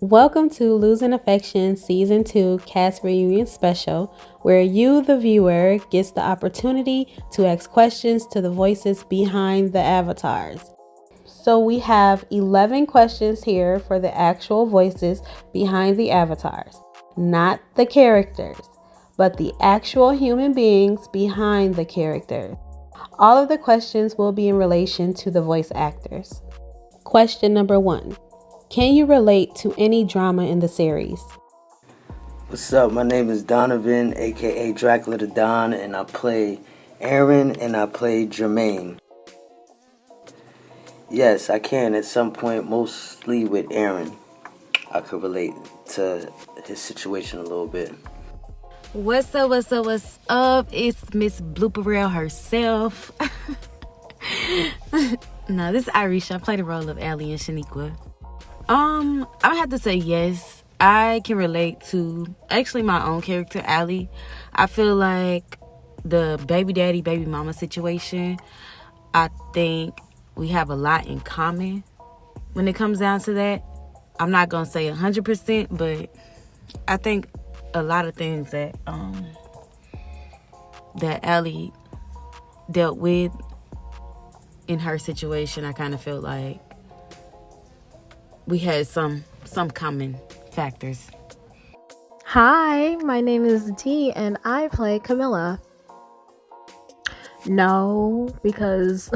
Welcome to Losing Affection Season 2 Cast Reunion Special, where you, the viewer, gets the opportunity to ask questions to the voices behind the avatars. So we have 11 questions here for the actual voices behind the avatars. Not the characters, but the actual human beings behind the characters. All of the questions will be in relation to the voice actors. Question number 1. Can you relate to any drama in the series? What's up? My name is Donovan, aka Dracula the Don, and I play Aaron and I play Jermaine. Yes, I can at some point, mostly with Aaron. I could relate to his situation a little bit. What's up? It's Miss Blooper Reel herself. No, this is Irisha. I play the role of Allie and Shaniqua. I have to say yes. I can relate to actually my own character, Allie. I feel like the baby daddy, baby mama situation, I think we have a lot in common when it comes down to that. I'm not going to say 100%, but I think a lot of things that Allie dealt with in her situation, I kind of felt like we had some common factors. Hi, my name is T and I play Camilla. No, because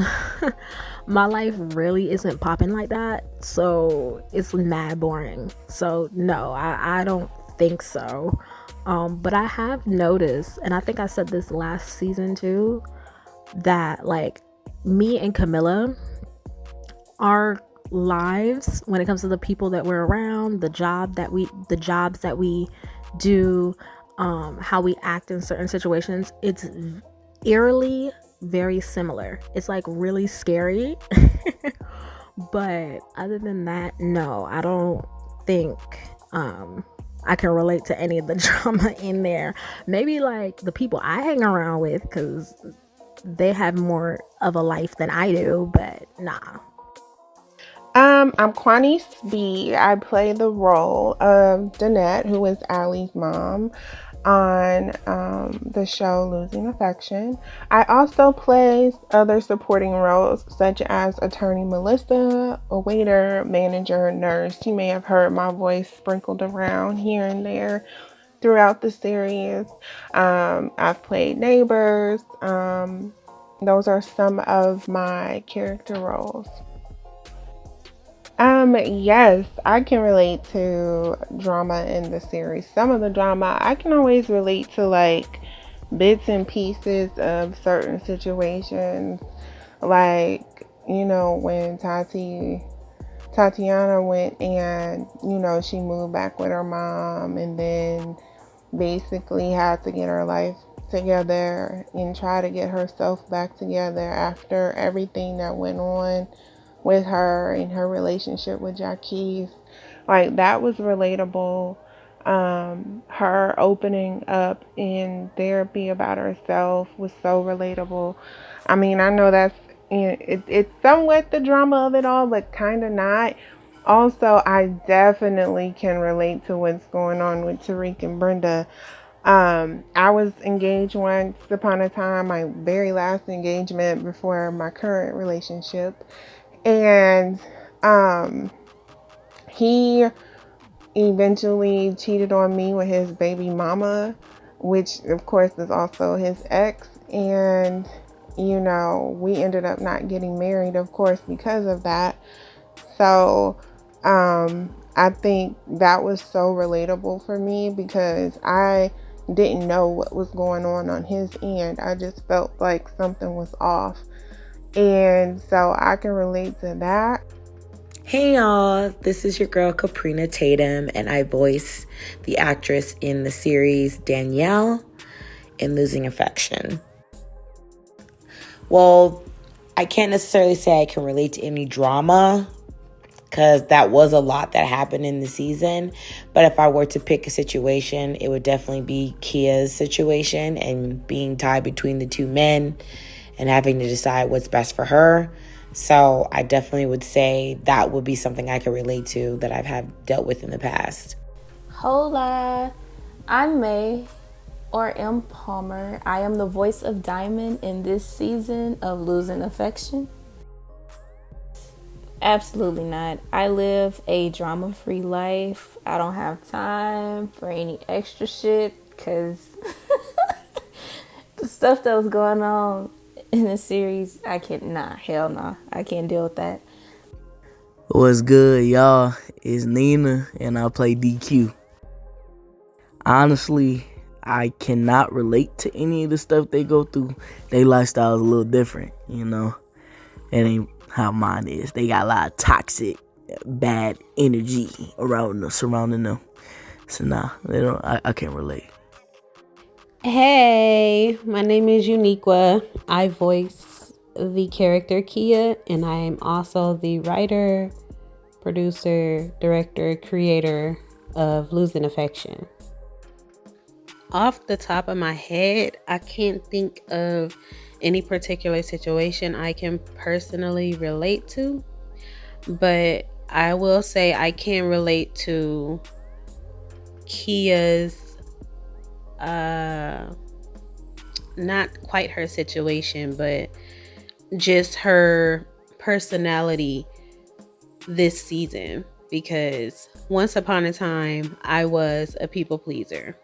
my life really isn't popping like that, so it's mad boring. So no, I don't think so. But I have noticed, and I think I said this last season too, that like me and Camilla, our lives when it comes to the people that we're around, the jobs that we do, how we act in certain situations, it's eerily very similar. It's like really scary. But other than that, no, I don't think I can relate to any of the drama in there. Maybe like the people I hang around with, because they have more of a life than I do, but nah. I'm Quanice B. I play the role of Danette, who is Allie's mom on the show Losing Affection. I also play other supporting roles such as attorney Melissa, a waiter, manager, nurse. You may have heard my voice sprinkled around here and there throughout the series. I've played neighbors. Those are some of my character roles. Yes, I can relate to drama in the series. Some of the drama, I can always relate to like bits and pieces of certain situations. Like, when Tatiana went and, she moved back with her mom and then basically had to get her life together and try to get herself back together after everything that went on with her and her relationship with Jacques. Like, that was relatable. Her opening up in therapy about herself was so relatable. I mean, I know that's it's somewhat the drama of it all, but kind of not. Also, I definitely can relate to what's going on with Tariq and Brenda. I was engaged once upon a time, my very last engagement before my current relationship. And he eventually cheated on me with his baby mama, which of course is also his ex. And, we ended up not getting married, of course, because of that. So I think that was so relatable for me because I didn't know what was going on his end. I just felt like something was off. And so I can relate to that. Hey y'all, this is your girl Caprina Tatum, and I voice the actress in the series Danielle in Losing Affection. Well, I can't necessarily say I can relate to any drama because that was a lot that happened in the season. But if I were to pick a situation, it would definitely be Kia's situation and being tied between the two men and having to decide what's best for her. So I definitely would say that would be something I could relate to that I've had dealt with in the past. Hola, I'm May, or M. Palmer. I am the voice of Diamond in this season of Losing Affection. Absolutely not. I live a drama-free life. I don't have time for any extra shit because the stuff that was going on in the series, I can't, hell nah. I can't deal with that. What's good, y'all? It's Nina, and I play DQ. Honestly, I cannot relate to any of the stuff they go through. Their lifestyle is a little different, you know. It ain't how mine is. They got a lot of toxic, bad energy surrounding them. So nah, they don't. I can't relate. Hey, my name is Uniqua. I voice the character Kia, and I am also the writer, producer, director, creator of Losing Affection. Off the top of my head, I can't think of any particular situation I can personally relate to, but I will say I can relate to Kia's not quite her situation, but just her personality this season, because once upon a time I was a people pleaser.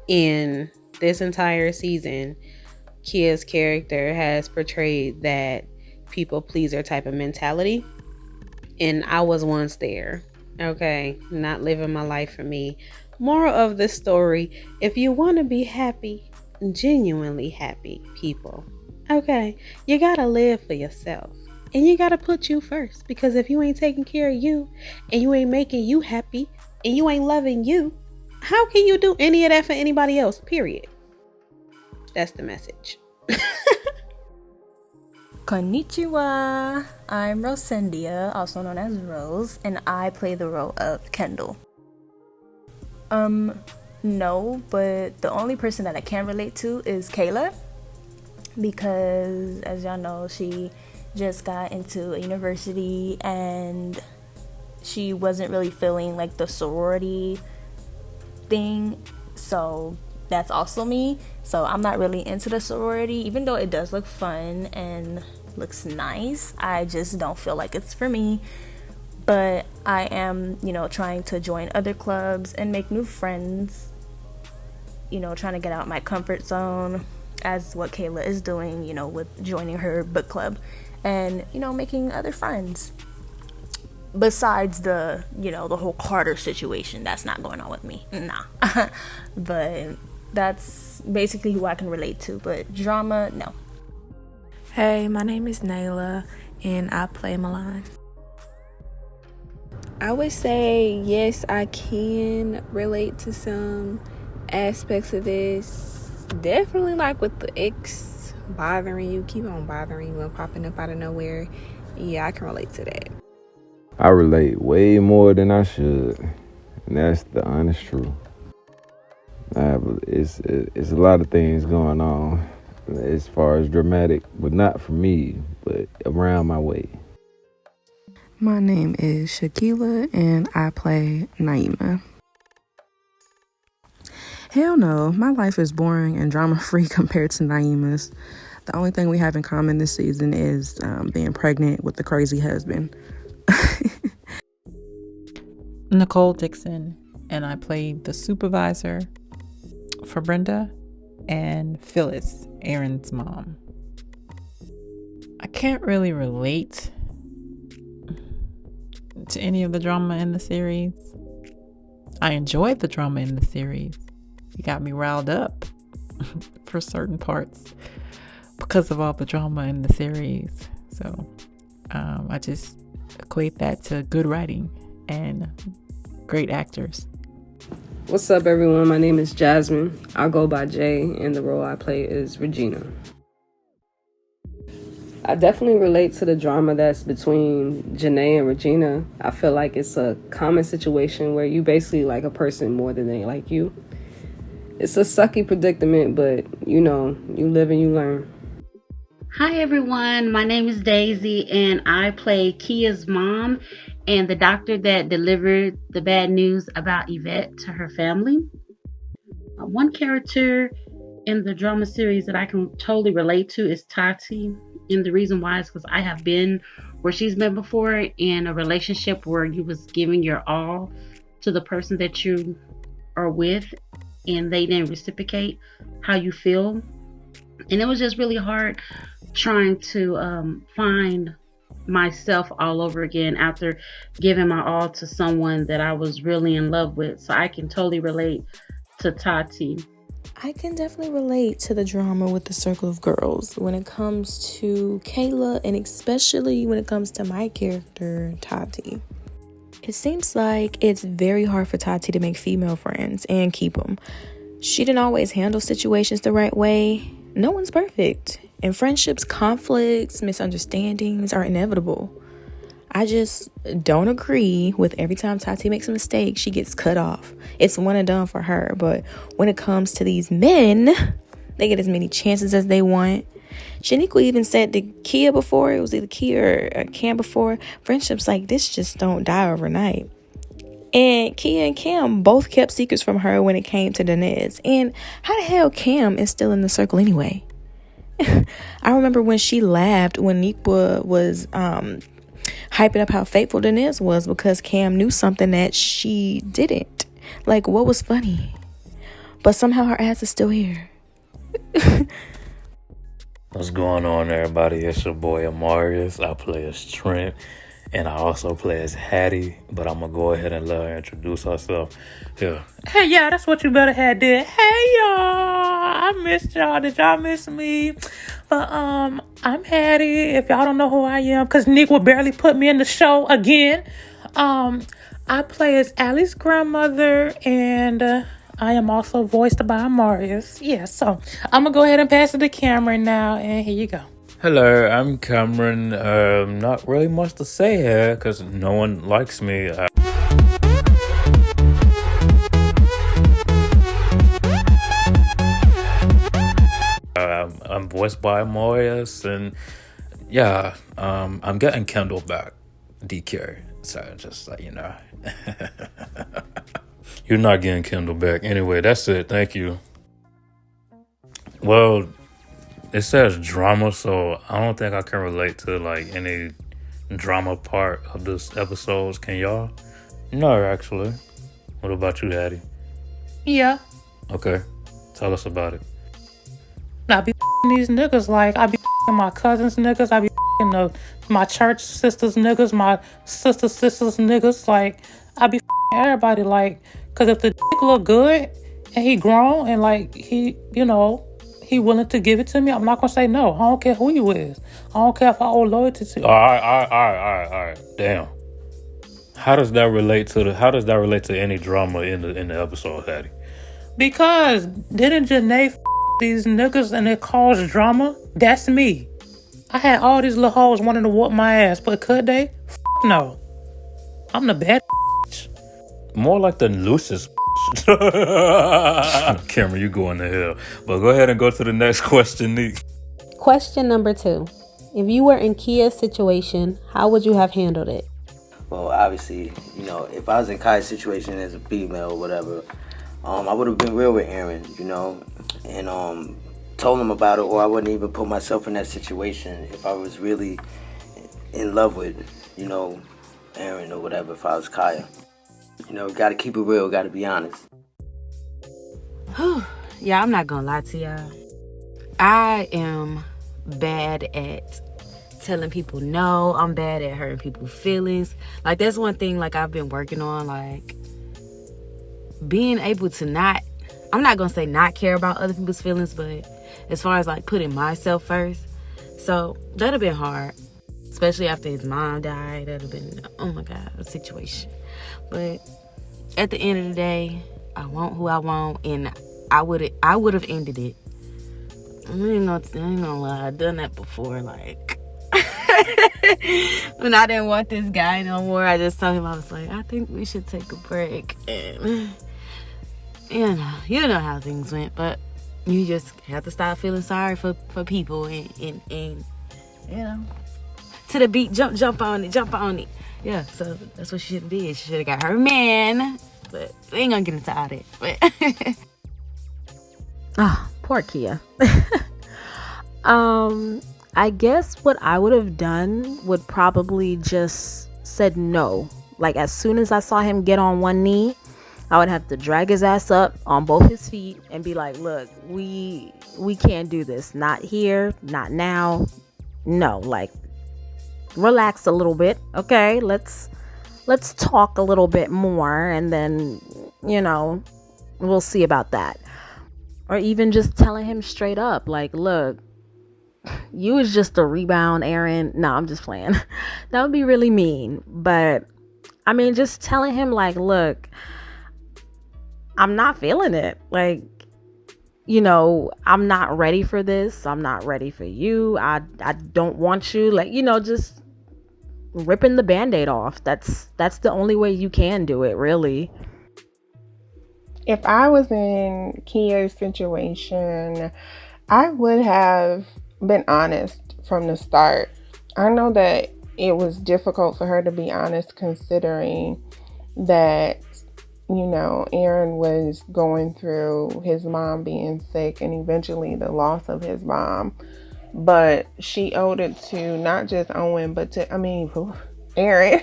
In this entire season, Kia's character has portrayed that people pleaser type of mentality, and I was once there. Okay, not living my life for me. Moral of the story, if you want to be happy, genuinely happy people, okay, you gotta live for yourself, and you gotta put you first, because if you ain't taking care of you, and you ain't making you happy, and you ain't loving you, how can you do any of that for anybody else, period? That's the message. Konnichiwa! I'm Rosendia, also known as Rose, and I play the role of Kendall. No, but the only person that I can relate to is Kayla, because as y'all know, she just got into a university and she wasn't really feeling like the sorority thing, so that's also me. So I'm not really into the sorority, even though it does look fun and looks nice. I just don't feel like it's for me. But I am, trying to join other clubs and make new friends, trying to get out my comfort zone, as what Kayla is doing, with joining her book club and, making other friends. Besides the, the whole Carter situation, that's not going on with me. Nah. But that's basically who I can relate to. But drama, no. Hey, my name is Nayla, and I play Milan. I would say yes, I can relate to some aspects of this. Definitely like with the ex bothering you, keep on bothering you and popping up out of nowhere. Yeah, I can relate to that. I relate way more than I should, and that's the honest truth. It's a lot of things going on as far as dramatic, but not for me, but around my way. My name is Shakila, and I play Naima. Hell no, my life is boring and drama-free compared to Naima's. The only thing we have in common this season is being pregnant with the crazy husband. Nicole Dixon, and I played the supervisor for Brenda and Phyllis, Aaron's mom. I can't really relate to any of the drama in the series. I enjoyed the drama in the series. It got me riled up for certain parts because of all the drama in the series. So I just equate that to good writing and great actors. What's up, everyone? My name is Jasmine. I go by Jay, and the role I play is Regina. I definitely relate to the drama that's between Janae and Regina. I feel like it's a common situation where you basically like a person more than they like you. It's a sucky predicament, but you live and you learn. Hi everyone, my name is Daisy and I play Kia's mom and the doctor that delivered the bad news about Yvette to her family. One character in the drama series that I can totally relate to is Tati, and the reason why is because I have been where she's been before in a relationship where you was giving your all to the person that you are with and they didn't reciprocate how you feel, and it was just really hard trying to find myself all over again after giving my all to someone that I was really in love with. So I can totally relate to Tati. I can definitely relate to the drama with the circle of girls when it comes to Kayla, and especially when it comes to my character, Tati. It seems like it's very hard for Tati to make female friends and keep them. She didn't always handle situations the right way. No one's perfect. In friendships, conflicts, misunderstandings are inevitable. I just don't agree with every time Tati makes a mistake, she gets cut off. It's one and done for her. But when it comes to these men, they get as many chances as they want. Shaniqua even said to Kia before, it was either Kia or Cam before, friendships like this just don't die overnight. And Kia and Cam both kept secrets from her when it came to Denez. And how the hell Cam is still in the circle anyway? I remember when she laughed when Nikwa was hyping up how faithful Denez was because Cam knew something that she didn't. Like, what was funny? But somehow her ass is still here. What's going on, everybody? It's your boy Amarius. I play as Trent, and I also play as Hattie, but I'm gonna go ahead and let her introduce herself here. Hey, y'all, that's what you better have did. Hey, y'all, I missed y'all. Did y'all miss me? But, I'm Hattie, if y'all don't know who I am, because Nick will barely put me in the show again. I play as Allie's grandmother, and I am also voiced by Amarius. Yeah, so I'm going to go ahead and pass it to Cameron now, and here you go. Hello, I'm Cameron. Not really much to say here, because no one likes me. I'm voiced by Amarius, and yeah, I'm getting Kendall back, DK. So just like, you know. You're not getting Kendall back. Anyway, that's it. Thank you. Well, it says drama, so I don't think I can relate to like any drama part of this episode. Can y'all? No, actually. What about you, Hattie? Yeah. Okay. Tell us about it. I be these niggas, like I be my cousins niggas, I be my church sisters niggas, my sisters niggas, like I be everybody, like, cause if the dick look good and he grown and like he, you know, he willing to give it to me, I'm not gonna say no. I don't care who you is. I don't care if I owe loyalty to you. All right. Damn. How does that relate to any drama in the episode, Hattie? Because didn't Janae these niggas and it caused drama? That's me. I had all these little hoes wanting to whoop my ass, but could they? No. I'm the bad More like the loosest Cameron, you going to hell. But go ahead and go to the next question, Nick. Question number 2. If you were in Kia's situation, how would you have handled it? Well, obviously, you know, if I was in Kai's situation as a female or whatever, I would have been real with Aaron, you know, and told him about it, or I wouldn't even put myself in that situation if I was really in love with, you know, Aaron or whatever, if I was Kaya. You know, got to keep it real, got to be honest. Yeah, I'm not gonna lie to y'all. I am bad at telling people no. I'm bad at hurting people's feelings. Like, that's one thing, like, I've been working on, like, being able to not, I'm not gonna say not care about other people's feelings, but as far as like putting myself first. So that'd have been hard, especially after his mom died. That'd have been, oh my God, a situation. But at the end of the day, I want who I want, and I would have ended it. I ain't gonna lie, I've done that before. Like, when I didn't want this guy no more, I just told him, I was like, I think we should take a break. And you know how things went. But You just have to stop feeling sorry for people and you know, to the beat, jump on it. Yeah, so that's what she should have did. She should have got her man, but we ain't gonna get into all that. But Poor Kia. I guess what I would have done would probably just said no. Like, as soon as I saw him get on one knee, I would have to drag his ass up on both his feet and be like, look, we can't do this. Not here, not now. No, like, relax a little bit. Okay, let's talk a little bit more, and then, you know, we'll see about that. Or even just telling him straight up, like, look, you was just a rebound, Aaron. No, I'm just playing. That would be really mean. But I mean, just telling him, like, look, I'm not feeling it. Like, you know, I'm not ready for this. I'm not ready for you. I don't want you. Like, you know, just ripping the Band-Aid off. That's the only way you can do it, really. If I was in Kia's situation, I would have been honest from the start. I know that it was difficult for her to be honest, considering that, you know, Aaron was going through his mom being sick and eventually the loss of his mom. But she owed it to not just Owen, but to, Aaron.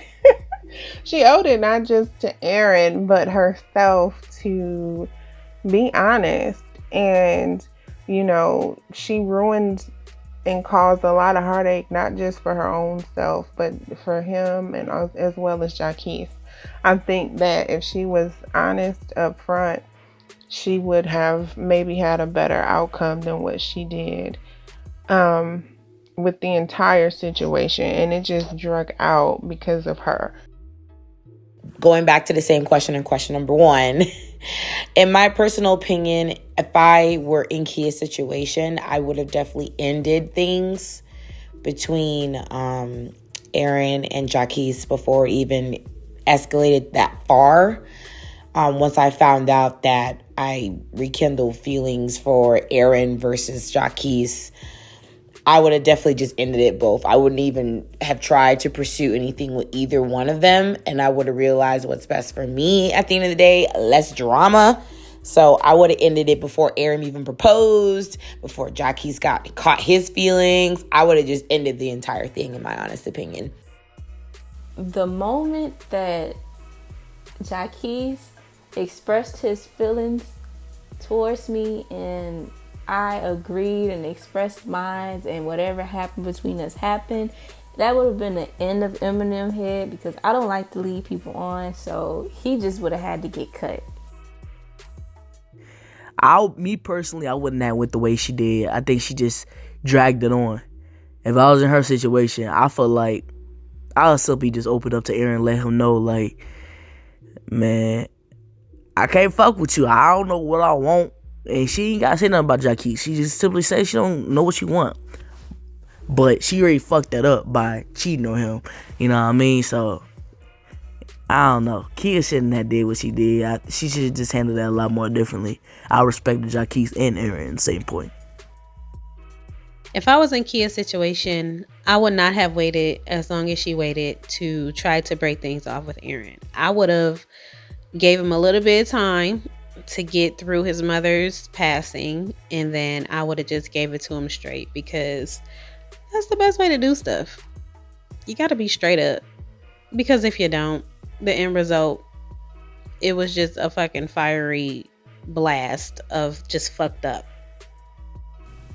She owed it not just to Aaron, but herself to be honest. And, you know, she ruined and caused a lot of heartache, not just for her own self, but for him and as well as Jaquise. I think that if she was honest up front, she would have maybe had a better outcome than what she did with the entire situation. And it just drug out because of her. Going back to the same question in question number 1, in my personal opinion, if I were in Kia's situation, I would have definitely ended things between Aaron and Jaquise before it even escalated that far. Once I found out that I rekindled feelings for Aaron versus Jaquise, I would have definitely just ended it both. I wouldn't even have tried to pursue anything with either one of them. And I would have realized what's best for me at the end of the day, less drama. So I would have ended it before Aaron even proposed, before Jaquise caught his feelings. I would have just ended the entire thing, in my honest opinion. The moment that Jaquise expressed his feelings towards me and I agreed and expressed mine, and whatever happened between us happened, that would have been the end of Eminem head, because I don't like to lead people on, so he just would have had to get cut. Me personally, I wouldn't have went the way she did. I think she just dragged it on. If I was in her situation, I feel like I would simply just open up to Aaron and let him know, like, man, I can't fuck with you. I don't know what I want. And she ain't got to say nothing about Jaquise. She just simply says she don't know what she want. But she already fucked that up by cheating on him. You know what I mean? So, I don't know. Kia shouldn't have did what she did. She should have just handled that a lot more differently. I respect Jaquise and Aaron at the same point. If I was in Kia's situation, I would not have waited as long as she waited to try to break things off with Aaron. I would have gave him a little bit of time to get through his mother's passing, and then I would have just gave it to him straight, because that's the best way to do stuff. You got to be straight up, because if you don't, the end result, it was just a fucking fiery blast of just fucked up.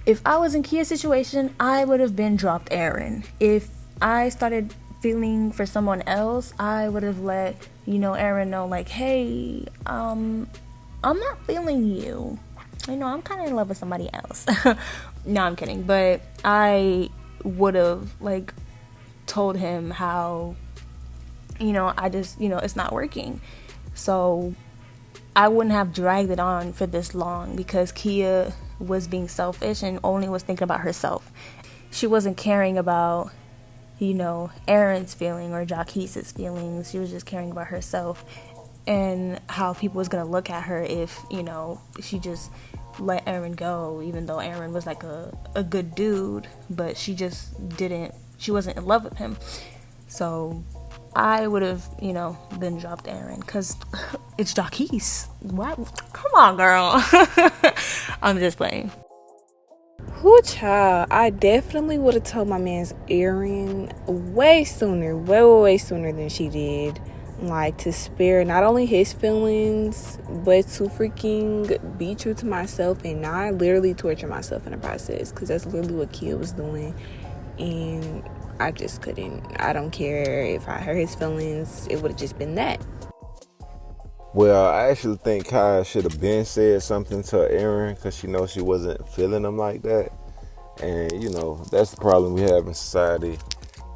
If I was in Kia's situation, I would have been dropped Aaron. If I started feeling for someone else, I would have let, Aaron know, like, hey, I'm not feeling you. I'm kind of in love with somebody else. No, I'm kidding. But I would have, told him how, I just, it's not working. So I wouldn't have dragged it on for this long, because Kia was being selfish and only was thinking about herself. She wasn't caring about, Aaron's feeling or Jaquise's feelings. She was just caring about herself and how people was going to look at her if, she just let Aaron go, even though Aaron was like a good dude, but she wasn't in love with him. So I would have, been dropped Aaron, because it's Jaquise. What? Come on, girl. I'm just playing. Who child? I definitely would have told my man's Aaron way sooner, way sooner than she did. Like, to spare not only his feelings, but to freaking be true to myself and not literally torture myself in the process. Because that's literally what Kia was doing. And I just couldn't. I don't care if I hurt his feelings. It would have just been that. Well, I actually think Kaya should have been said something to Aaron because she knows she wasn't feeling him like that. And, that's the problem we have in society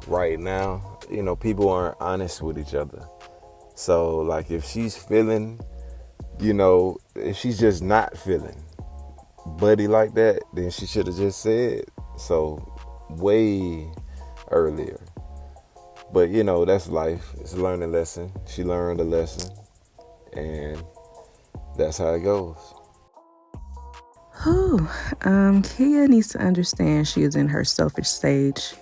right now. People aren't honest with each other. So, like, if she's feeling, if she's just not feeling buddy like that, then she should have just said so way earlier. But, that's life. It's a learning lesson. She learned a lesson. And that's how it goes. Kia needs to understand she is in her selfish stage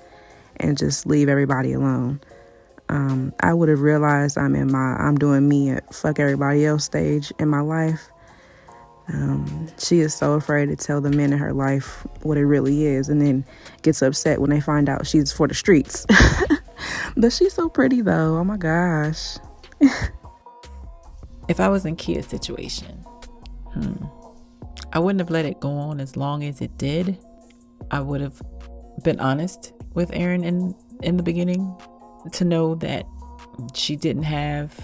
and just leave everybody alone. I would have realized I'm doing me at fuck everybody else stage in my life. She is so afraid to tell the men in her life what it really is, and then gets upset when they find out she's for the streets. But she's so pretty though. Oh my gosh. If I was in Kia's situation, I wouldn't have let it go on as long as it did. I would have been honest with Aaron in the beginning to know that she didn't have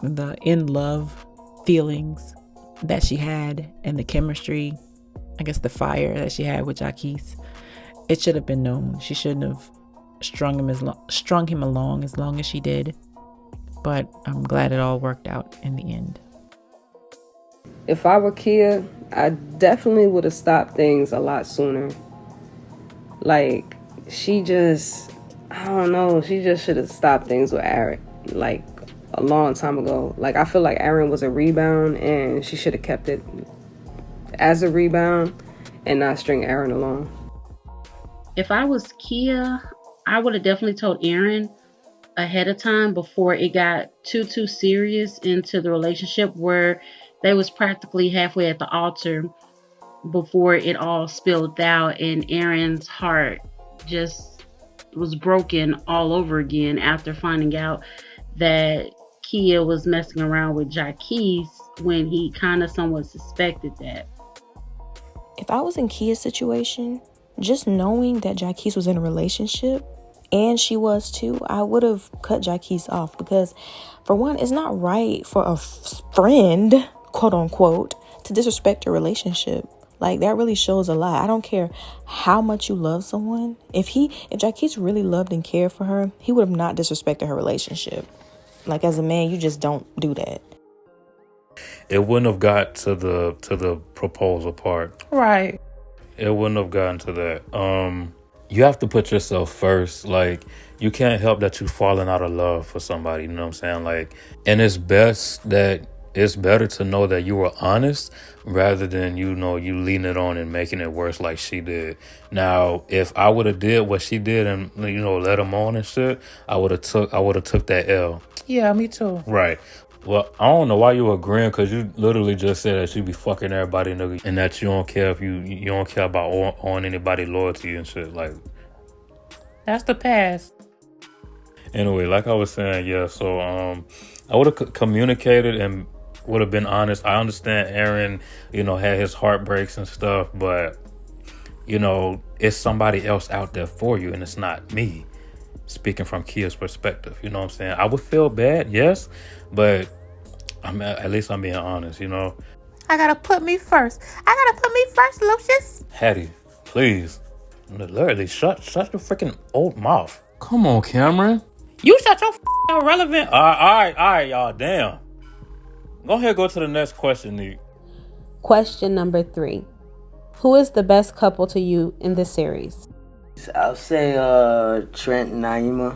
the in love feelings that she had and the chemistry, I guess the fire that she had with Jaquise. It should have been known. She shouldn't have strung him along as long as she did. But I'm glad it all worked out in the end. If I were Kia, I definitely would have stopped things a lot sooner. Like, she just should have stopped things with Aaron, like, a long time ago. Like, I feel like Aaron was a rebound, and she should have kept it as a rebound and not string Aaron along. If I was Kia, I would have definitely told Aaron ahead of time before it got too serious into the relationship, where they was practically halfway at the altar before it all spilled out, and Aaron's heart just was broken all over again after finding out that Kia was messing around with Jaquise when he kind of somewhat suspected that. If I was in Kia's situation, just knowing that Jaquise was in a relationship, and she was too, I would have cut Jaquise off, because for one, it's not right for a friend, quote unquote, to disrespect your relationship. Like, that really shows a lot. I don't care how much you love someone. If Jaquise really loved and cared for her, he would have not disrespected her relationship. Like, as a man, you just don't do that. It wouldn't have got to the proposal part. Right. It wouldn't have gotten to that. You have to put yourself first. Like, you can't help that you're falling out of love for somebody, you know what I'm saying? Like, and it's better to know that you were honest rather than, you leading it on and making it worse like she did. Now, if I would have did what she did and, let him on and shit, I would have took that L. Yeah, me too. Right. Well, I don't know why you agreeing, because you literally just said that you be fucking everybody, nigga, and that you don't care if you don't care about on anybody loyalty and shit. Like, that's the past. Anyway, like I was saying, yeah. So I would have communicated and would have been honest. I understand Aaron, had his heartbreaks and stuff, but it's somebody else out there for you, and it's not me. Speaking from Kia's perspective, you know what I'm saying? I would feel bad, yes, but at least I'm being honest, I gotta put me first, Lucius. Hattie, please. Literally, shut your freaking old mouth. Come on, Cameron. You shut your irrelevant. All right, y'all. Damn. Go ahead, go to the next question, Nick. Question number 3. Who is the best couple to you in this series? I'll say Trent and Naima.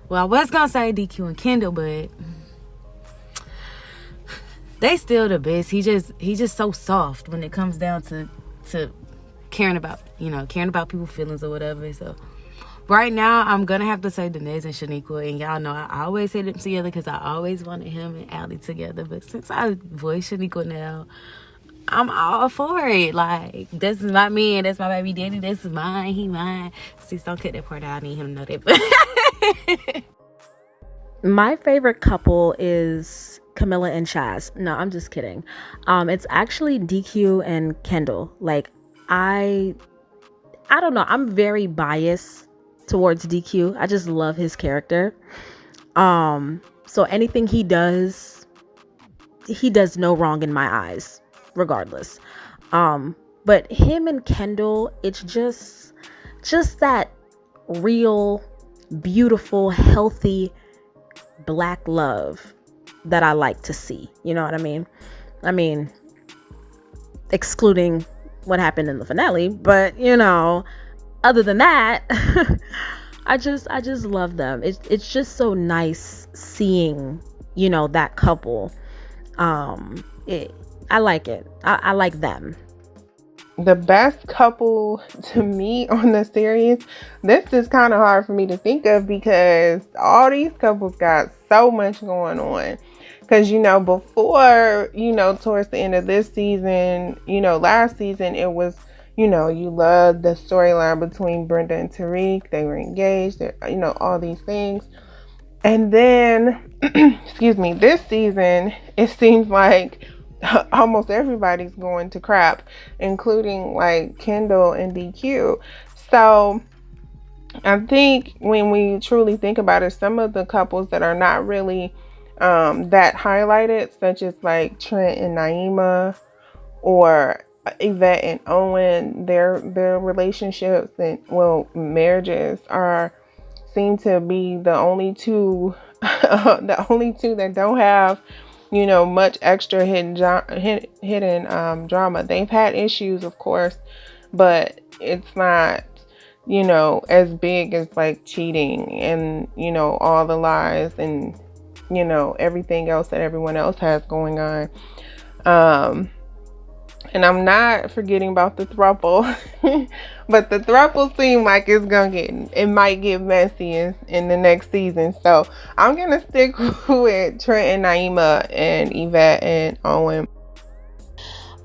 Well, I was gonna say DQ and Kendall, but they still the best. He just so soft when it comes down to caring about people's feelings or whatever. So right now I'm gonna have to say Danae and Shaniqua, and y'all know I always say them together because I always wanted him and Allie together. But since I voice Shaniqua now, I'm all for it. Like, this is my man, that's my baby daddy, this is mine, he mine. Sis, don't cut that part out. I need him to know that. My favorite couple is Camilla and Chaz. No, I'm just kidding. It's actually DQ and Kendall. Like, I don't know. I'm very biased towards DQ. I just love his character. So anything he does no wrong in my eyes, regardless. But him and Kendall, it's just that real, beautiful, healthy Black love that I like to see. You know what I mean? I mean, excluding what happened in the finale, but other than that, I just love them. It's just so nice seeing, that couple. I like it. I like them. The best couple to me on the series, this is kind of hard for me to think of because all these couples got so much going on. Because, before, towards the end of this season, last season, it was, you loved the storyline between Brenda and Tariq. They were engaged, all these things. And then, excuse me, this season, it seems like almost everybody's going to crap, including like Kendall and DQ. So I think when we truly think about it, some of the couples that are not really that highlighted, such as like Trent and Naima, or Yvette and Owen, their relationships and marriages seem to be the only two that don't have much extra hidden drama. They've had issues, of course, but it's not as big as like cheating and all the lies and everything else that everyone else has going on. And I'm not forgetting about the throuple, but the throuple seem like it might get messy in the next season. So I'm gonna stick with Trent and Naima and Yvette and Owen.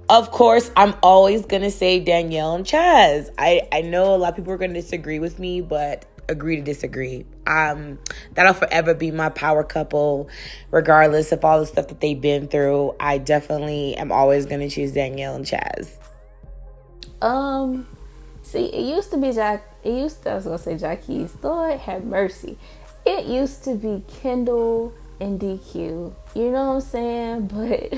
Of course, I'm always gonna say Danielle and Chaz. I know a lot of people are gonna disagree with me, but agree to disagree. That'll forever be my power couple, regardless of all the stuff that they've been through. I definitely am always gonna choose Danielle and Chaz. See, it used to be I was gonna say Jackie's. Lord have mercy. It used to be Kendall and DQ. You know what I'm saying? But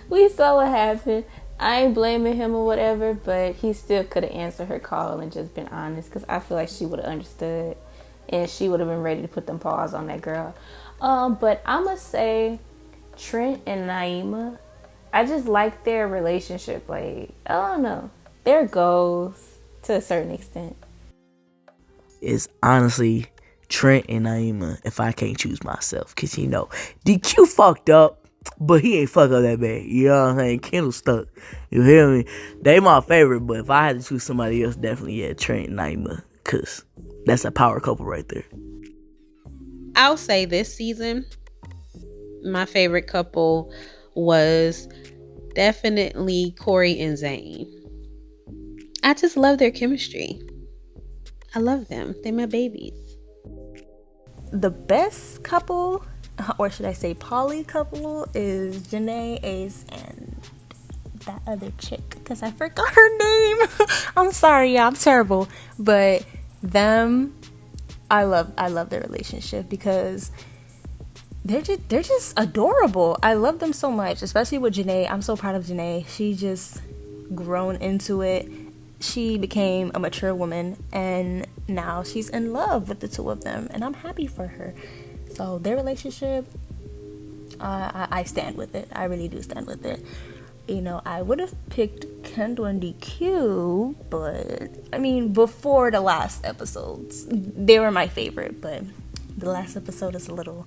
we saw what happened. I ain't blaming him or whatever, but he still could have answered her call and just been honest, because I feel like she would have understood and she would have been ready to put them paws on that girl. But I'm going to say Trent and Naima, I just like their relationship. Like, I don't know, their goals to a certain extent. It's honestly Trent and Naima if I can't choose myself. Because, DQ fucked up. But he ain't fuck up that bad. You know what I'm saying? Kendall stuck. You hear me? They my favorite, but if I had to choose somebody else, definitely, Trent and Naima. Because that's a power couple right there. I'll say this season, my favorite couple was definitely Corey and Zayn. I just love their chemistry. I love them. They're my babies. The best couple, or should I say poly couple, is Janae, Ace, and that other chick, because I forgot her name. I'm sorry, yeah, I'm terrible. But them, I love their relationship because they're just adorable. I love them so much, especially with Janae. I'm so proud of Janae. She just grown into it. She became a mature woman, and now she's in love with the two of them, and I'm happy for her. So their relationship, I stand with it. I really do stand with it. I would have picked Kendall and DQ, but I mean, before the last episodes, they were my favorite, but the last episode is a little,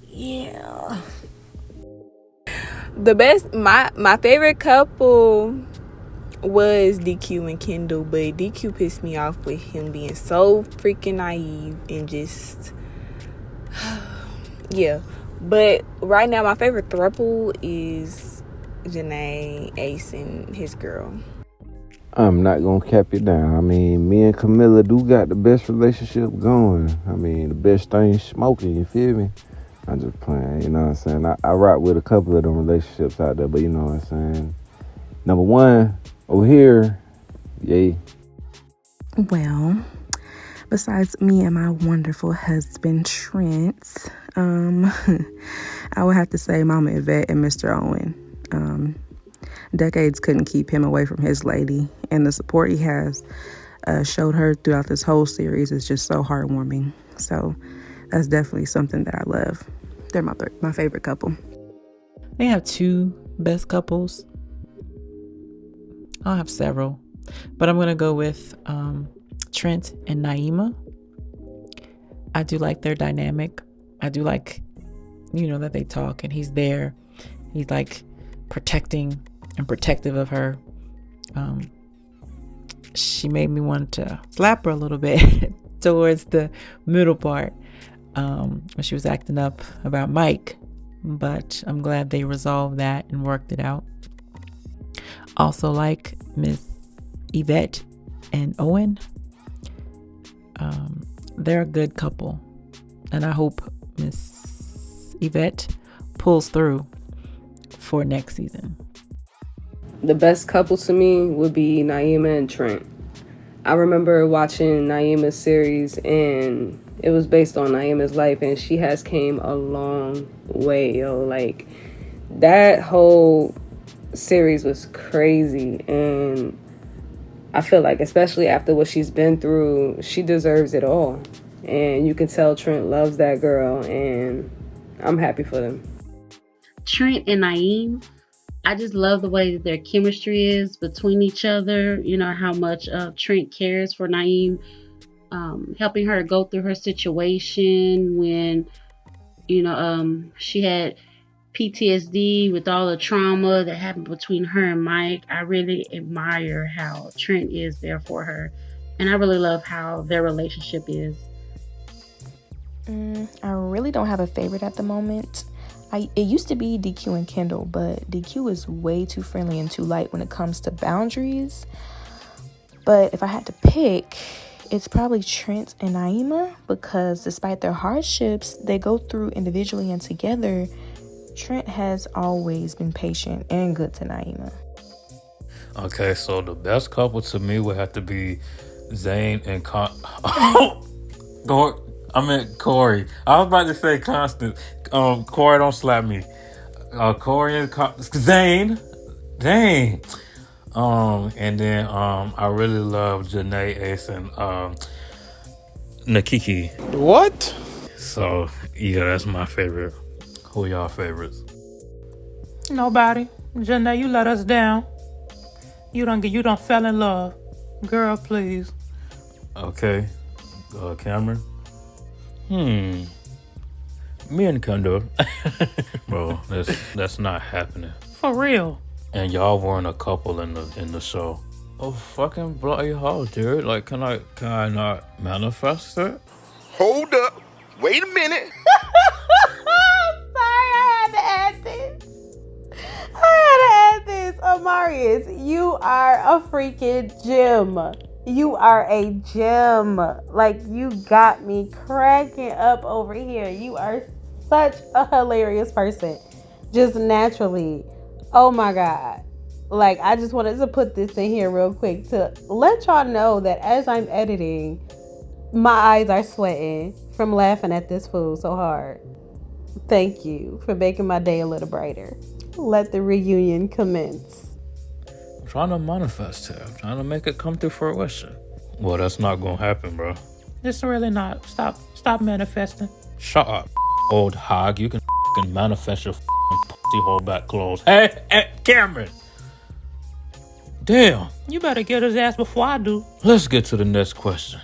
yeah. my favorite couple was DQ and Kendall, but DQ pissed me off with him being so freaking naive and just yeah. But right now my favorite throuple is Janae, Ace, and his girl. I'm not gonna cap you down. I mean, me and Camilla do got the best relationship going. I mean, the best thing smoking, you feel me? I'm just playing, you know what I'm saying? I rock with a couple of them relationships out there, but you know what I'm saying? Number one, over here, yay. Well, besides me and my wonderful husband, Trent, I would have to say Mama Yvette and Mr. Owen. Decades couldn't keep him away from his lady, and the support he has showed her throughout this whole series is just so heartwarming. So that's definitely something that I love. They're my favorite couple. They have two best couples. I'll have several, but I'm gonna go with Trent and Naima. I do like their dynamic. I do like, that they talk and he's there. He's like protecting and protective of her. She made me want to slap her a little bit towards the middle part when she was acting up about Mike, but I'm glad they resolved that and worked it out. Also like Miss Yvette and Owen. They're a good couple, and I hope Miss Yvette pulls through for next season. The best couple to me would be Naima and Trent. I remember watching Naima's series, and it was based on Naima's life, and she has came a long way, yo. Like, that whole series was crazy, and I feel like, especially after what she's been through, she deserves it all. And you can tell Trent loves that girl, and I'm happy for them. Trent and Naeem, I just love the way that their chemistry is between each other. You know, how much Trent cares for Naeem, helping her go through her situation when, she had PTSD with all the trauma that happened between her and Mike. I really admire how Trent is there for her. And I really love how their relationship is. I really don't have a favorite at the moment. It used to be DQ and Kendall, but DQ is way too friendly and too light when it comes to boundaries. But if I had to pick, it's probably Trent and Naima, because despite their hardships they go through individually and together, Trent has always been patient and good to Naima. Okay, so the best couple to me would have to be Zane and Corey. I was about to say Constant. Corey, don't slap me. Corey and Zane. Dang. And then I really love Janae, Ace, and Nakiki. What? So yeah, that's my favorite. Who y'all favorites? Nobody. Janae, you let us down. You don't fell in love. Girl, please. Okay. Cameron? Me and Kendall. Bro, that's not happening. For real. And y'all weren't a couple in the show. Oh, fucking bloody hell, dude. Like, can I not manifest it? Hold up. Wait a minute. Amarius, you are a freaking gem. You are a gem. Like, you got me cracking up over here. You are such a hilarious person. Just naturally. Oh my God. Like, I just wanted to put this in here real quick to let y'all know that as I'm editing, my eyes are sweating from laughing at this fool so hard. Thank you for making my day a little brighter. Let the reunion commence. I'm trying to manifest it. I'm trying to make it come to fruition. Well, that's not gonna happen, bro. It's really not. Stop manifesting. Shut up, old hog. You can manifest your pussy hole back closed. Hey, Cameron. Damn. You better get his ass before I do. Let's get to the next question.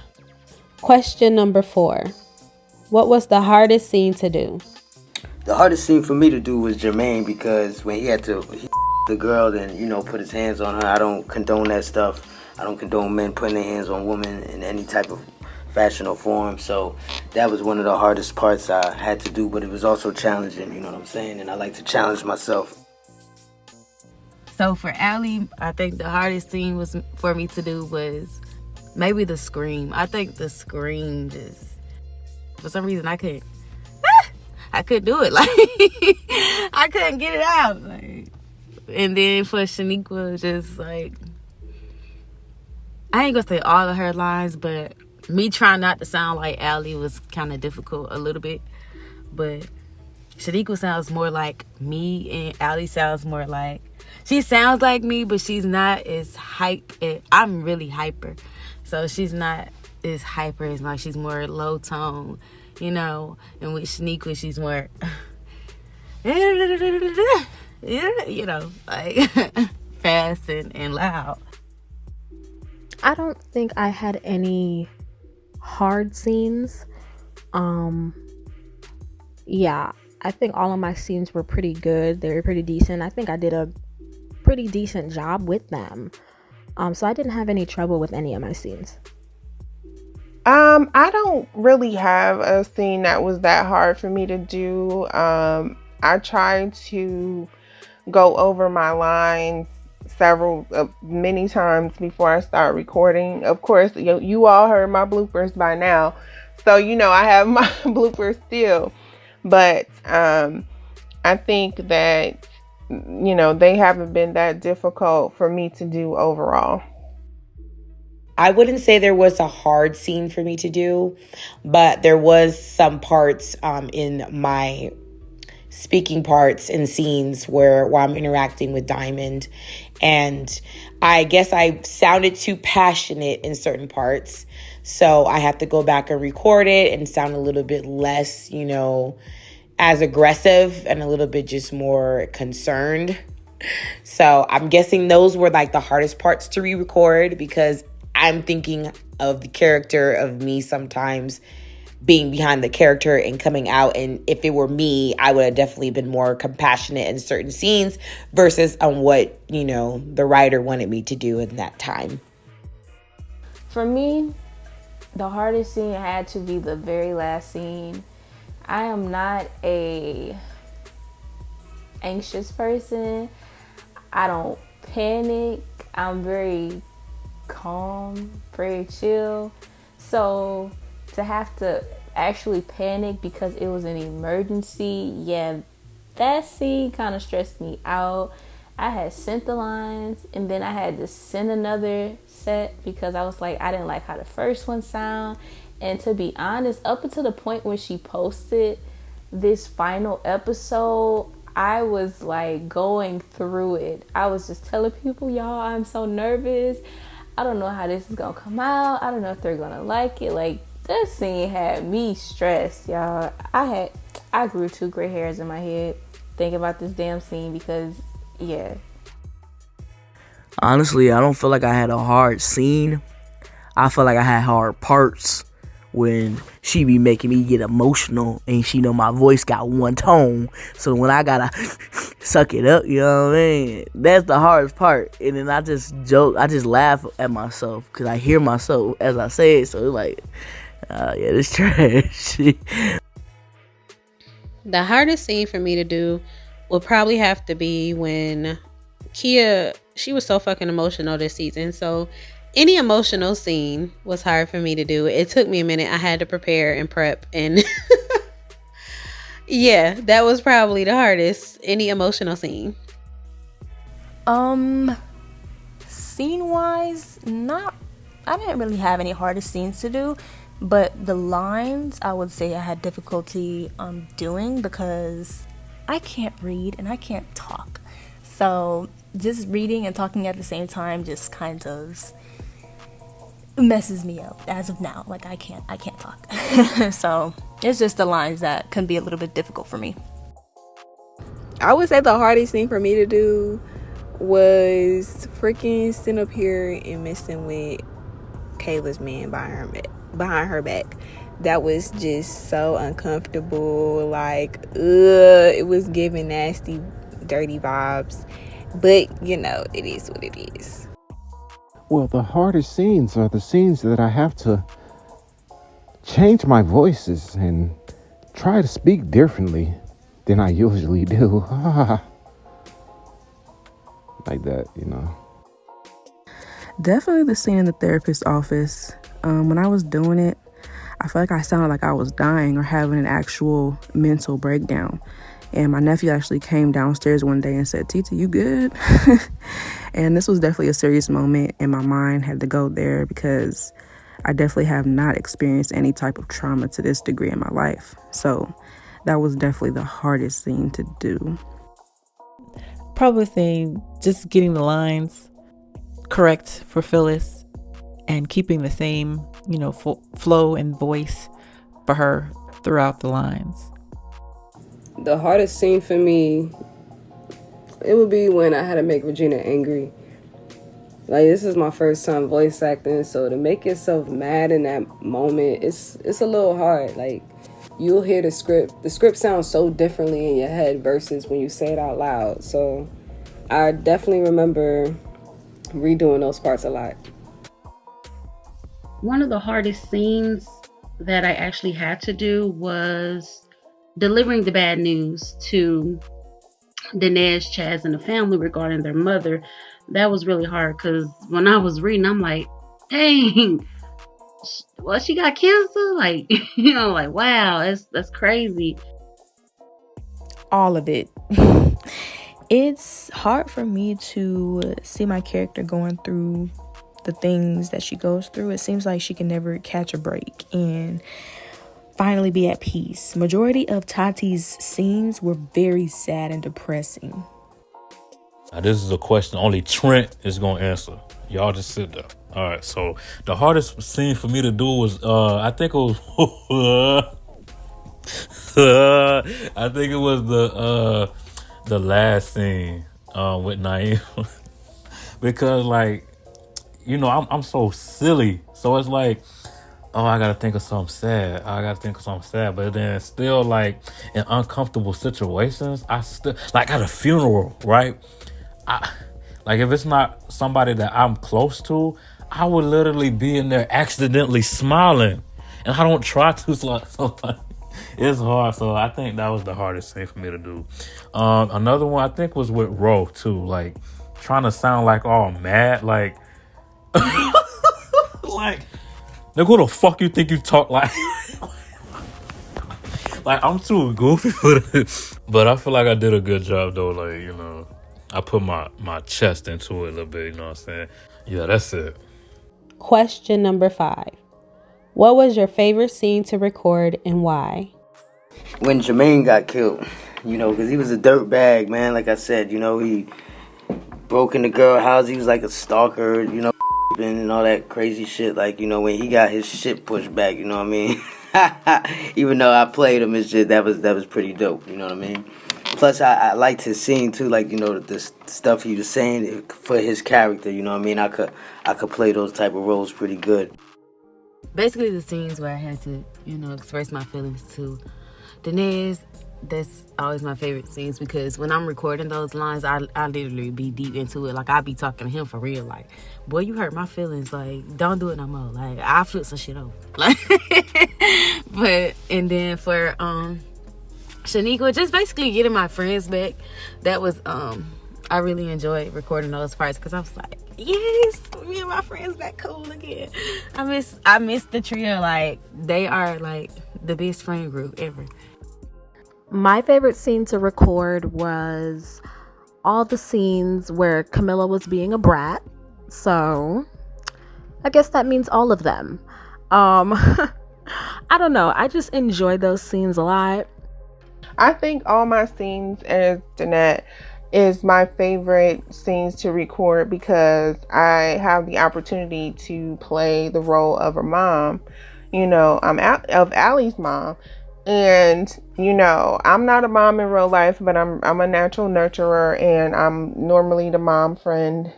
Question number 4. What was the hardest scene to do? The hardest scene for me to do was Jermaine, because when he had to the girl, then put his hands on her. I don't condone that stuff. I don't condone men putting their hands on women in any type of fashion or form. So that was one of the hardest parts I had to do, but it was also challenging. You know what I'm saying? And I like to challenge myself. So for Allie, I think the hardest scene was for me to do was maybe the scream. I think the scream just, for some reason, I couldn't do it. Like, I couldn't get it out. Like, and then for Shaniqua, just like, I ain't gonna say all of her lines, but me trying not to sound like Allie was kind of difficult a little bit. But Shaniqua sounds more like me, and Allie sounds more like, she sounds like me, but she's not as hype. I'm really hyper, so she's not as hyper as like, she's more low tone, And with Shaniqua, she's more, like fast and loud. I don't think I had any hard scenes. Yeah, I think all of my scenes were pretty good. They were pretty decent. I think I did a pretty decent job with them. So I didn't have any trouble with any of my scenes. I don't really have a scene that was that hard for me to do. I tried to go over my lines many times before I start recording. Of course, you all heard my bloopers by now, so I have my bloopers still. But I think that they haven't been that difficult for me to do overall. I wouldn't say there was a hard scene for me to do, but there was some parts in my speaking parts and scenes where I'm interacting with Diamond, and I guess I sounded too passionate in certain parts, so I have to go back and record it and sound a little bit less, as aggressive and a little bit just more concerned. So I'm guessing those were like the hardest parts to re-record, because I'm thinking of the character of me sometimes being behind the character and coming out. And if it were me, I would have definitely been more compassionate in certain scenes versus on what, the writer wanted me to do in that time. For me, the hardest scene had to be the very last scene. I am not a anxious person. I don't panic. I'm very calm, very chill. So to have to actually panic because it was an emergency, that scene kind of stressed me out. I had sent the lines, and then I had to send another set because I was like, I didn't like how the first one sound. And to be honest, up until the point where she posted this final episode, I was like going through it. I was just telling people, y'all, I'm so nervous. I don't know how this is gonna come out. I don't know if they're gonna like it. Like, that scene had me stressed, y'all. I grew 2 gray hairs in my head thinking about this damn scene because, Honestly, I don't feel like I had a hard scene. I feel like I had hard parts when she be making me get emotional, and she know my voice got one tone, so when I gotta suck it up, you know what I mean? That's the hardest part. And then I just laugh at myself because I hear myself as I say it, so it's like, this trash. The hardest scene for me to do would probably have to be when Kia, she was so fucking emotional this season, so any emotional scene was hard for me to do. It took me a minute. I had to prepare and prep, and that was probably the hardest. Any emotional scene. Scene wise, I didn't really have any hardest scenes to do, but the lines I would say I had difficulty doing because I can't read and I can't talk. So just reading and talking at the same time just kind of messes me up as of now. Like, I can't talk. So it's just the lines that can be a little bit difficult for me. I would say the hardest thing for me to do was freaking sitting up here and messing with Kayla's man behind her back. that was just so uncomfortable. Like, it was giving nasty, dirty vibes. But, it is what it is. Well, the hardest scenes are the scenes that I have to change my voices and try to speak differently than I usually do. Like that, Definitely the scene in the therapist's office. When I was doing it, I felt like I sounded like I was dying or having an actual mental breakdown. And my nephew actually came downstairs one day and said, "Tita, you good?" And this was definitely a serious moment, and my mind had to go there because I definitely have not experienced any type of trauma to this degree in my life. So that was definitely the hardest thing to do. Probably say just getting the lines correct for Phyllis and keeping the same, flow and voice for her throughout the lines. The hardest scene for me, it would be when I had to make Regina angry. Like, this is my first time voice acting, so to make yourself mad in that moment, it's a little hard. Like, you'll hear the script sounds so differently in your head versus when you say it out loud. So I definitely remember redoing those parts a lot. One of the hardest scenes that I actually had to do was delivering the bad news to Dinesh, Chaz, and the family regarding their mother. That was really hard because when I was reading, I'm like, dang, well, she got cancer? Like, like, wow, that's crazy. All of it. It's hard for me to see my character going through the things that she goes through. It seems like she can never catch a break and finally be at peace. Majority of Tati's scenes were very sad and depressing. Now, this is a question only Trent is going to answer. Y'all just sit there. All right, so the hardest scene for me to do was, I think it was, I think it was the last scene with Naeem. Because, like, I'm so silly. So it's like, oh, I gotta think of something sad. But then still, like, in uncomfortable situations, I still, like, at a funeral, right? Like, if it's not somebody that I'm close to, I would literally be in there accidentally smiling. And I don't try to, so like, it's hard. So I think that was the hardest thing for me to do. Another one I think was with Ro too, like trying to sound like all mad, like like, nigga, who the fuck you think you talk like? Like, I'm too goofy for this. But I feel like I did a good job though. Like, I put my chest into it a little bit, you know what I'm saying? Yeah, that's it. Question number 5. What was your favorite scene to record and why? When Jermaine got killed, because he was a dirtbag, man. Like I said, he broke in the girl house. He was like a stalker, and all that crazy shit. Like, when he got his shit pushed back, you know what I mean? Even though I played him and shit, that was pretty dope, you know what I mean? Plus, I liked his scene too, like, the stuff he was saying for his character, you know what I mean? I could play those type of roles pretty good. Basically, the scenes where I had to, express my feelings to Dinesh, that's always my favorite scenes because when I'm recording those lines, I literally be deep into it. Like, I be talking to him for real. Like, boy, you hurt my feelings. Like, don't do it no more. Like, I'll flip some shit over. Like, and then for Shaniqua, just basically getting my friends back. That was I really enjoyed recording those parts because I was like, yes, me and my friends back cool again. I miss the trio. Like, they are like the best friend group ever. My favorite scene to record was all the scenes where Camilla was being a brat. So I guess that means all of them. I don't know. I just enjoy those scenes a lot. I think all my scenes as Danette is my favorite scenes to record because I have the opportunity to play the role of her mom. I'm of Allie's mom. And, I'm not a mom in real life, but I'm a natural nurturer and I'm normally the mom friend,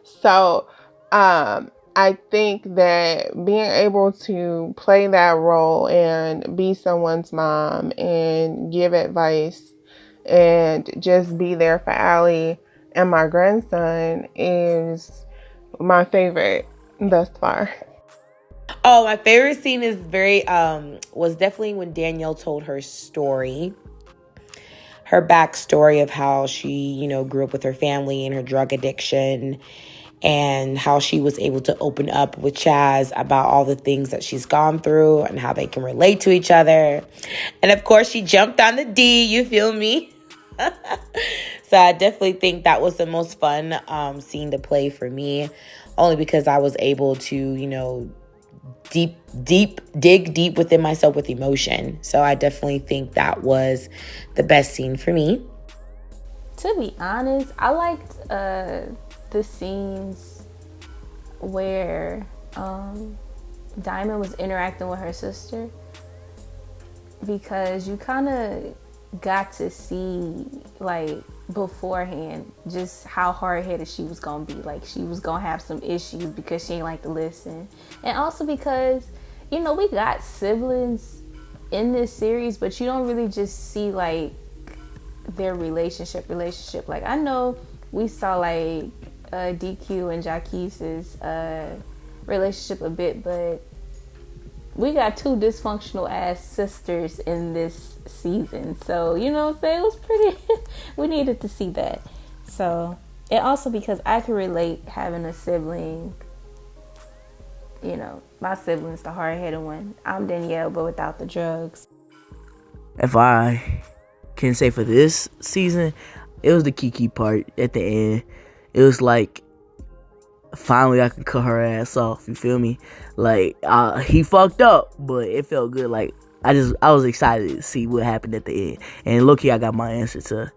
So, I think that being able to play that role and be someone's mom and give advice and just be there for Allie and my grandson is my favorite thus far. Oh, my favorite scene is was definitely when Danielle told her story. Her backstory of how she, grew up with her family and her drug addiction, and how she was able to open up with Chaz about all the things that she's gone through and how they can relate to each other. And of course, she jumped on the D, you feel me? So I definitely think that was the most fun scene to play for me, only because I was able to, dig deep within myself with emotion. So I definitely think that was the best scene for me. To be honest, I liked the scenes where Diamond was interacting with her sister, because you kind of got to see, like, beforehand just how hard-headed she was gonna be. Like, she was gonna have some issues because she ain't like to listen, and also because we got siblings in this series, but you don't really just see like their relationship. Like, I know we saw like DQ and Jaquise's relationship a bit, but we got two dysfunctional ass sisters in this season. So, what I'm saying? It was pretty, we needed to see that. So, and also because I can relate having a sibling, my sibling's the hard-headed one. I'm Danielle, but without the drugs. If I can say for this season, it was the Kiki part at the end. It was like, finally I can cut her ass off, you feel me? Like, he fucked up, but it felt good. Like, I was excited to see what happened at the end. And low-key, I got my answer to,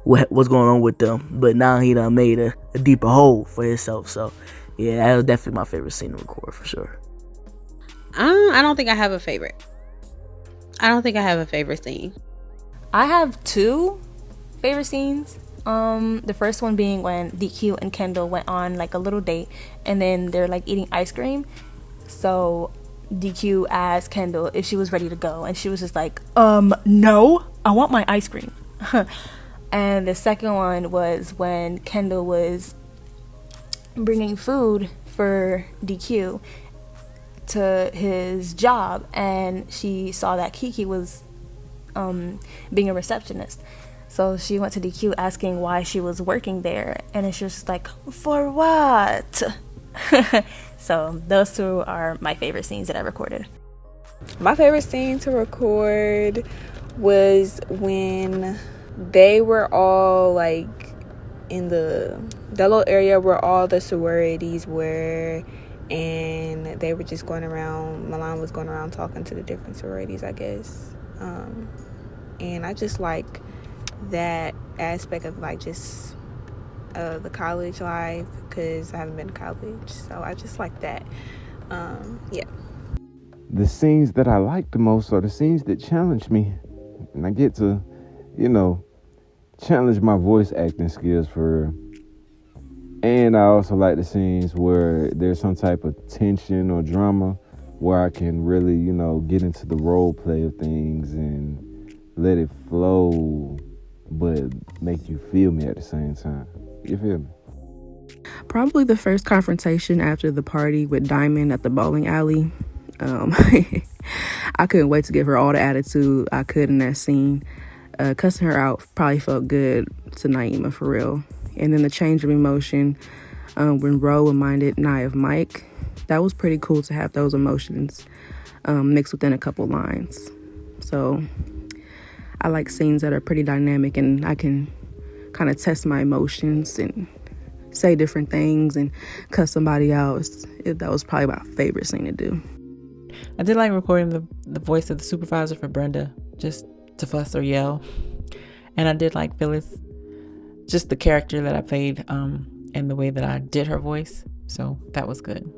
what's going on with them. But now he done made a deeper hole for himself. So, yeah, that was definitely my favorite scene to record, for sure. I don't think I have a favorite. I don't think I have a favorite scene. I have two favorite scenes. The first one being when DQ and Kendall went on like a little date, and then they're like eating ice cream. So DQ asked Kendall if she was ready to go, and she was just like, no, I want my ice cream. And the second one was when Kendall was bringing food for DQ to his job, and she saw that Kiki was being a receptionist. So she went to DQ asking why she was working there, and then she was just like, for what? So those two are my favorite scenes that I recorded. My favorite scene to record was when they were all like in the little area where all the sororities were, and they were just going around. Milan was going around talking to the different sororities, I guess. And I just like that aspect of like just the college life, because I haven't been to college, so I just like that. Yeah. The scenes that I like the most are the scenes that challenge me, and I get to, challenge my voice acting skills for real. And I also like the scenes where there's some type of tension or drama where I can really, get into the role play of things and let it flow, but make you feel me at the same time. You feel me? Probably the first confrontation after the party with Diamond at the bowling alley. I couldn't wait to give her all the attitude I could in that scene. Cussing her out probably felt good to Naima, for real. And then the change of emotion when Ro reminded Nia of Mike, that was pretty cool to have those emotions mixed within a couple lines. So I like scenes that are pretty dynamic and I can kind of test my emotions and say different things and cuss somebody out. That was probably my favorite scene to do. I did like recording the voice of the supervisor for Brenda, just to fuss or yell. And I did like Phyllis, just the character that I played and the way that I did her voice. So that was good.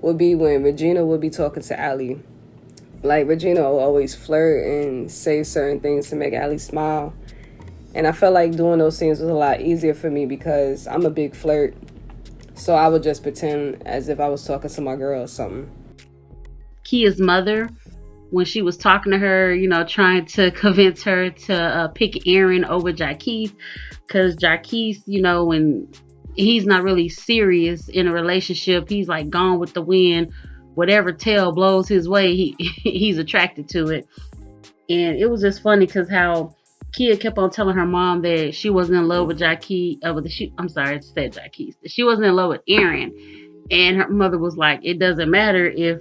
Would be when Regina would be talking to Allie. Like, Regina will always flirt and say certain things to make Allie smile. And I felt like doing those scenes was a lot easier for me because I'm a big flirt. So I would just pretend as if I was talking to my girl or something. Kia's mother, when she was talking to her, trying to convince her to pick Aaron over Jaquise, because Jaquise, when he's not really serious in a relationship, he's like gone with the wind. Whatever tail blows his way, he's attracted to it. And it was just funny because how Kia kept on telling her mom that she wasn't in love with Jaquise. I'm sorry, I said Jaquise. She wasn't in love with Aaron. And her mother was like, it doesn't matter if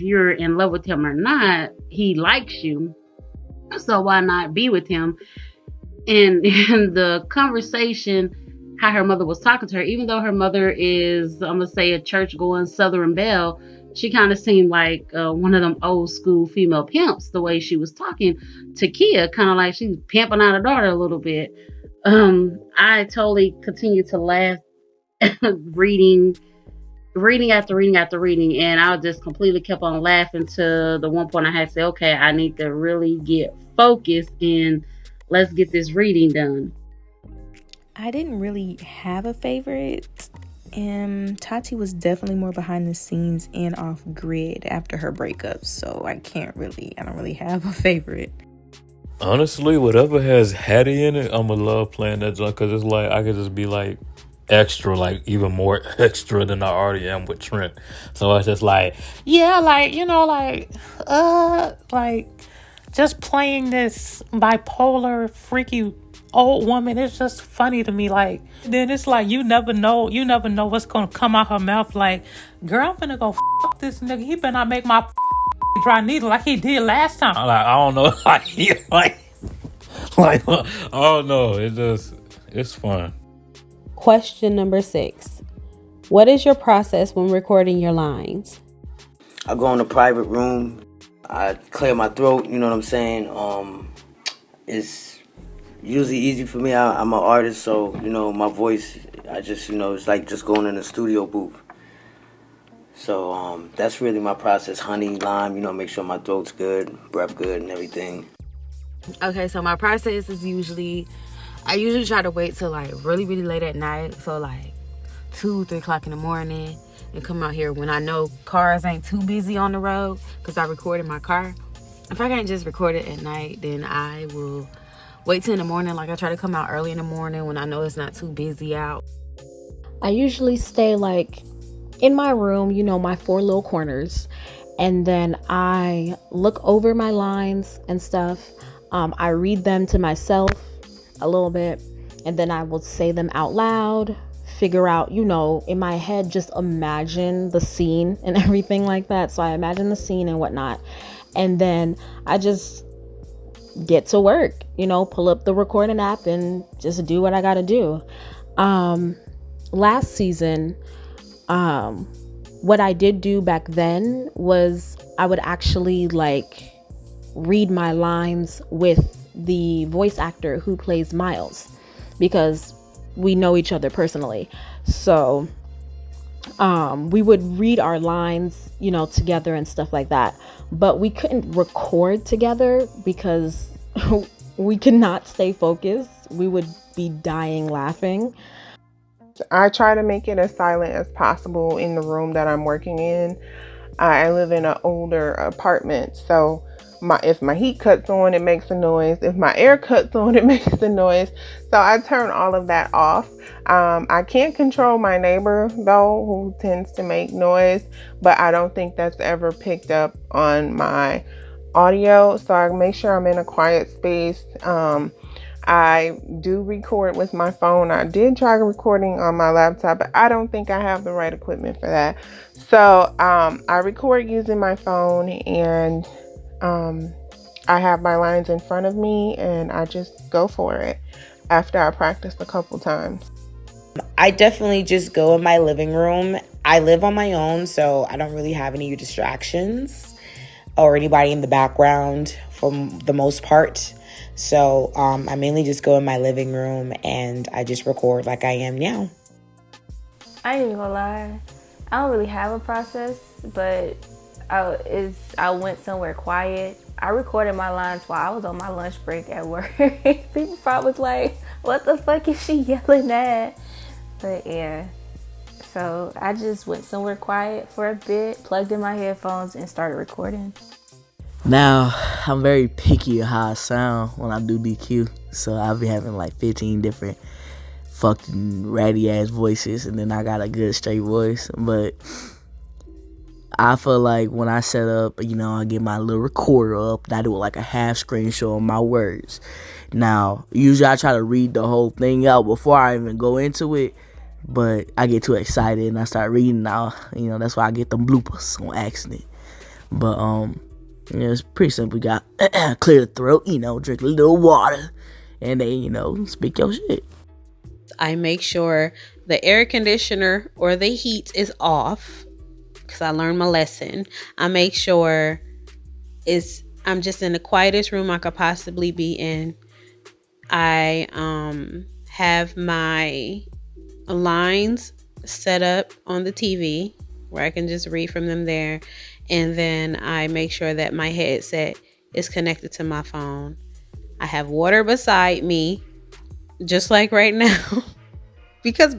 you're in love with him or not, he likes you, so why not be with him? And in the conversation, how her mother was talking to her, even though her mother is, I'm gonna say, a church-going Southern belle, she kind of seemed like one of them old school female pimps, the way she was talking to Kia, kind of like she was pimping out her daughter a little bit. I totally continued to laugh reading after reading after reading, and I just completely kept on laughing to the one point I had to say, okay, I need to really get focused and let's get this reading done. I didn't really have a favorite. Tati was definitely more behind the scenes and off grid after her breakup, so I don't really have a favorite. Honestly, whatever has Hattie in it, I'ma love playing that junk, because it's like I could just be like extra, like even more extra than I already am with Trent. So it's just like, Yeah, like, like just playing this bipolar, freaky old woman. It's just funny to me. Like, then it's like, you never know what's going to come out her mouth. Like, girl, I'm finna go fuck this nigga. He better not make my dry needle like he did last time. like, I don't know, like I don't know. It's fun. Question number 6. What is your process when recording your lines? I go in a private room. I clear my throat, you know what I'm saying? It's usually easy for me. I'm an artist, so, my voice, I just, it's like just going in a studio booth. So that's really my process. Honey, lime, make sure my throat's good, breath good, and everything. Okay, so my process is I usually try to wait till like really, really late at night. So like 2-3 o'clock in the morning, and come out here when I know cars ain't too busy on the road, because I record in my car. If I can't just record it at night, then I will wait till in the morning. Like I try to come out early in the morning when I know it's not too busy out. I usually stay like in my room, my 4 little corners, and then I look over my lines and stuff. I read them to myself a little bit, and then I will say them out loud, figure out, in my head, just imagine the scene and everything like that. So I imagine the scene and whatnot, and then I just get to work, pull up the recording app and just do what I gotta do. Last season, what I did do back then was I would actually like read my lines with the voice actor who plays Miles, because we know each other personally. So we would read our lines, together and stuff like that. But we couldn't record together because we could not stay focused. We would be dying laughing. I try to make it as silent as possible in the room that I'm working in. I live in an older apartment, so if my heat cuts on, it makes a noise. If my air cuts on, it makes a noise. So I turn all of that off. I can't control my neighbor, though, who tends to make noise, but I don't think that's ever picked up on my audio. So I make sure I'm in a quiet space. I do record with my phone. I did try recording on my laptop, but I don't think I have the right equipment for that. So I record using my phone, and I have my lines in front of me, and I just go for it after I practice a couple times. I definitely just go in my living room. I live on my own, so I don't really have any distractions or anybody in the background for the most part. So I mainly just go in my living room and I just record like I am now. I ain't even gonna lie, I don't really have a process, but I went somewhere quiet. I recorded my lines while I was on my lunch break at work. People probably was like, what the fuck is she yelling at? But yeah, So I just went somewhere quiet for a bit, plugged in my headphones, and started recording. Now, I'm very picky of how I sound when I do DQ. So I'll be having like 15 different fucking ratty ass voices, and then I got a good straight voice. But I feel like when I set up, I get my little recorder up, and I do like a half screen show of my words. Now, usually I try to read the whole thing out before I even go into it, but I get too excited and I start reading out. That's why I get them bloopers on accident. But it's pretty simple. You got clear the throat, drink a little water, and then, speak your shit. I make sure the air conditioner or the heat is off because I learned my lesson. I make sure I'm just in the quietest room I could possibly be in. I have my lines set up on the TV where I can just read from them there. And then I make sure that my headset is connected to my phone. I have water beside me, just like right now, because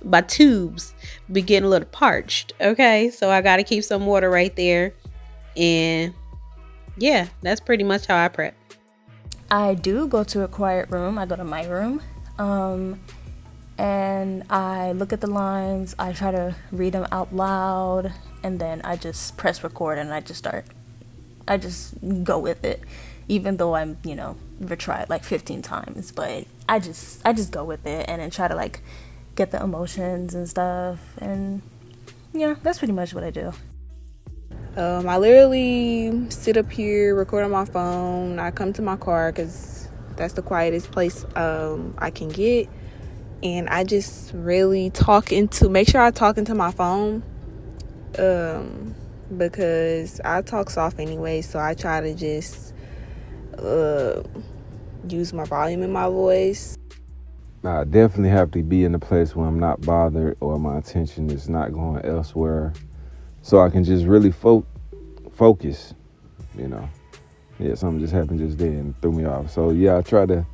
my tubes be getting a little parched. Okay, so I got to keep some water right there. And yeah, that's pretty much how I prep. I do go to a quiet room. I go to my room. And I look at the lines. I try to read them out loud. And then I just press record and I just go with it. Even though I'm, tried like 15 times. But I just go with it and then try to like get the emotions and stuff. And yeah, that's pretty much what I do. I literally sit up here, record on my phone. I come to my car because that's the quietest place I can get. And I just really make sure I talk into my phone. Because I talk soft anyway, so I try to just use my volume in my voice. I definitely have to be in a place where I'm not bothered or my attention is not going elsewhere, so I can just really focus. Yeah, something just happened just then and threw me off. So yeah, I try to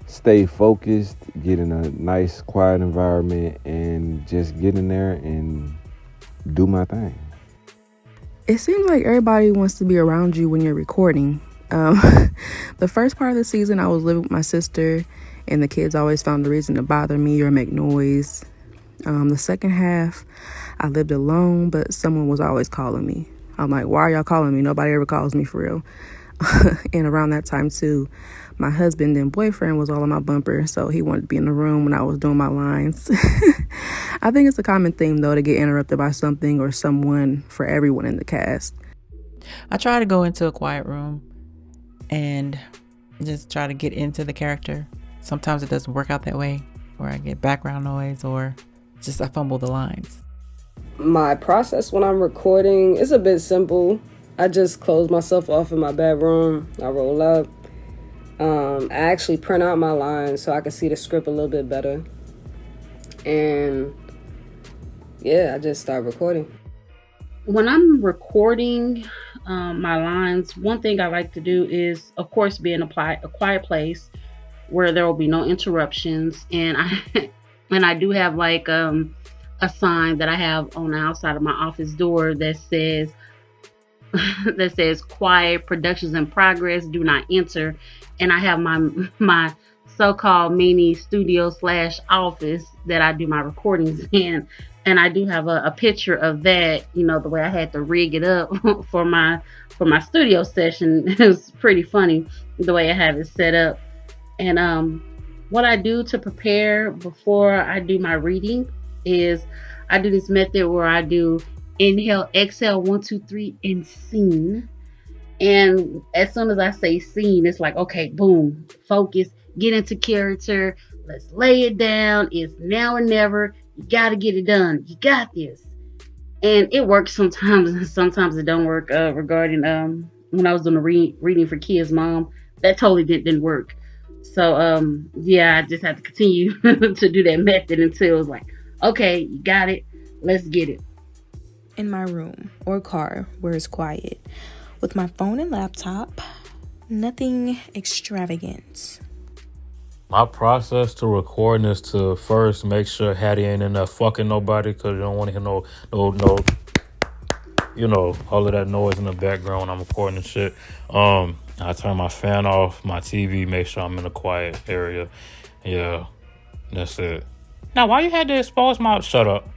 stay focused, get in a nice quiet environment, and just get in there and do my thing. It seems like everybody wants to be around you when you're recording. The first part of the season, I was living with my sister, and the kids always found a reason to bother me or make noise. The second half, I lived alone, but someone was always calling me. I'm like, why are y'all calling me? Nobody ever calls me for real. And around that time, too, my husband and boyfriend was all on my bumper, so he wanted to be in the room when I was doing my lines. I think it's a common theme, though, to get interrupted by something or someone for everyone in the cast. I try to go into a quiet room and just try to get into the character. Sometimes it doesn't work out that way, or I get background noise, or just I fumble the lines. My process when I'm recording is a bit simple. I just close myself off in my bedroom. I roll up. I actually print out my lines so I can see the script a little bit better. And yeah, I just start recording. When I'm recording my lines, one thing I like to do is, of course, be in a quiet place where there will be no interruptions. And I do have like a sign that I have on the outside of my office door that says quiet, productions in progress, do not enter. And I have my so-called mini studio / office that I do my recordings in. And I do have a picture of that, the way I had to rig it up for my studio session. It was pretty funny the way I have it set up. And what I do to prepare before I do my reading is I do this method where I do inhale, exhale, 1, 2, 3, and scene. And as soon as I say scene, it's like, okay, boom, focus, get into character. Let's lay it down. It's now or never. You got to get it done. You got this. And it works sometimes, and sometimes it don't work. Regarding when I was doing the reading for Kia's mom, that totally didn't work. So yeah, I just had to continue to do that method until it was like, okay, you got it. Let's get it. In my room or car where it's quiet, with my phone and laptop, nothing extravagant. My process to recording is to first make sure Hattie ain't in there fucking nobody, because you don't want to hear no, all of that noise in the background when I'm recording and shit. I turn my fan off, my TV, make sure I'm in a quiet area. Yeah, that's it. Now, why you had to expose my... Shut up.